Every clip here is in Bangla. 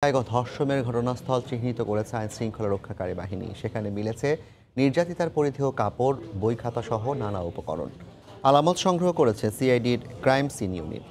ধর্ষণের ঘটনাস্থল চিহ্নিত করেছে আইন শৃঙ্খলা রক্ষাকারী বাহিনী। সেখানে মিলেছে নির্যাতিতার পরিধেয় কাপড়, বই খাতা সহ নানা উপকরণ। আলামত সংগ্রহ করেছে সিআইডির ক্রাইম সিন ইউনিট।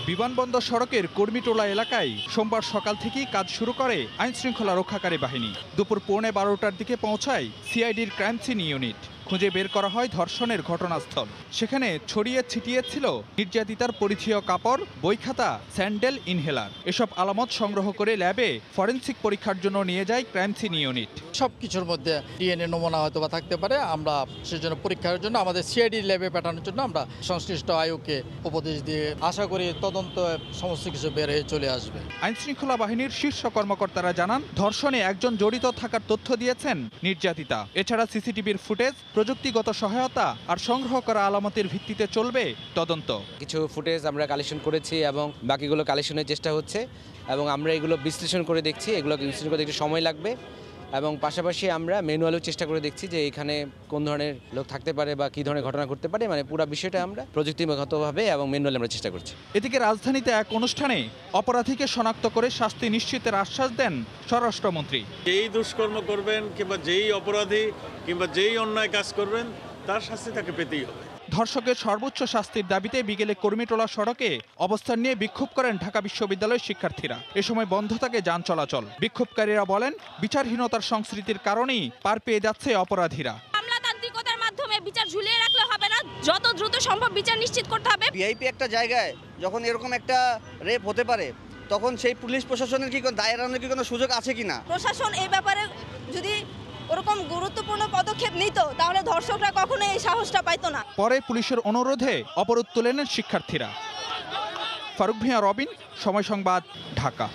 বিমানবন্দর সড়কের কর্মীটোলা এলাকায় সোমবার সকাল থেকেই কাজ শুরু করে আইন শৃঙ্খলা রক্ষাকারী বাহিনী। দুপুর 12:15টার দিকে পৌঁছায় সিআইডির ক্রাইম সিন ইউনিট। খুঁজে বের করা হয় ধর্ষণের ঘটনাস্থল। সেখানে ছড়িয়ে ছিটিয়ে ছিল নির্যাতিতার পরিধেয় কাপড়, বই খাতা, স্যান্ডেল, ইনহেলার। এসব আলামত সংগ্রহ করে ল্যাবে ফরেনসিক পরীক্ষার জন্য নিয়ে যায় ক্রাইম সিন ইউনিট। সব কিছুর মধ্যে ডিএনএ নমুনা হয়তো বা থাকতে পারে। আমরা সেজন্য পরীক্ষার জন্য আমাদের সিআইডি ল্যাবে পাঠানোর জন্য আমরা সংশ্লিষ্ট আয়োগকে উপদেশ দিয়ে আশা করি তদন্ত সমস্ত কিছু বের হয়ে চলে আসবে। আইন শৃঙ্খলা বাহিনীর শীর্ষ কর্মকর্তারা জানান, ধর্ষণে একজন জড়িত থাকার তথ্য দিয়েছেন নির্যাতিতা। এছাড়া সিসিটিভির ফুটেজ, প্রযুক্তিগত সহায়তা আর সংগ্রহ করা আলামতের ভিত্তিতে চলবে তদন্ত। কিছু ফুটেজ আমরা কালেকশন করেছি এবং বাকিগুলো কালেকশনের চেষ্টা হচ্ছে এবং আমরা এগুলো বিশ্লেষণ করে দেখছি। এগুলো বিশ্লেষণ করতে একটু সময় লাগবে এবং পাশাপাশি আমরা ম্যানুয়ালও চেষ্টা করে দেখছি যে এখানে কোন ধরনের লোক থাকতে পারে বা কী ধরনের ঘটনা ঘটতে পারে। মানে পুরো বিষয়টা আমরা প্রযুক্তিগতভাবে এবং ম্যানুয়ালি আমরা চেষ্টা করছি। এদিকে রাজধানীতে এক অনুষ্ঠানে অপরাধীকে শনাক্ত করে শাস্তি নিশ্চিতের আশ্বাস দেন স্বরাষ্ট্রমন্ত্রী। যেই দুষ্কর্ম করবেন কিংবা যেই অপরাধী কিংবা যেই অন্যায় কাজ করবেন তার শাস্তি তাকে পেতেই হবে। ধর্ষকের সর্বোচ্চ শাস্তির দাবিতে বিকেলে কর্মীটোলা সড়কে অবস্থান নিয়ে বিক্ষোভ করেন ঢাকা বিশ্ববিদ্যালয়ের শিক্ষার্থীরা। এ সময় বন্ধ থাকে যান চলাচল। বিক্ষোভকারীরা বলেন, বিচারহীনতার সংস্কৃতির কারণেই পার পেয়ে যাচ্ছে অপরাধীরা। আমলাতান্ত্রিকতার মাধ্যমে বিচার ঝুলিয়ে রাখলে হবে না, যত দ্রুত সম্ভব বিচার নিশ্চিত করতে হবে। ভিআইপি একটা জায়গায় যখন এরকম একটা রেপ হতে পারে তখন সেই পুলিশ প্রশাসনের কি দায় এড়ানোর কি কোনো সুযোগ আছে কিনা? প্রশাসন এই ব্যাপারে যদি ওরকম গুরুত্বপূর্ণ পদক্ষেপ নিত তাহলে ধর্ষকরা কখনো এই সাহসটা পাইতো না। পরে পুলিশের অনুরোধে অবরোধ তুলে নেন শিক্ষার্থীরা। ফারুক ভিয়া, রবিন, সময় সংবাদ, ঢাকা।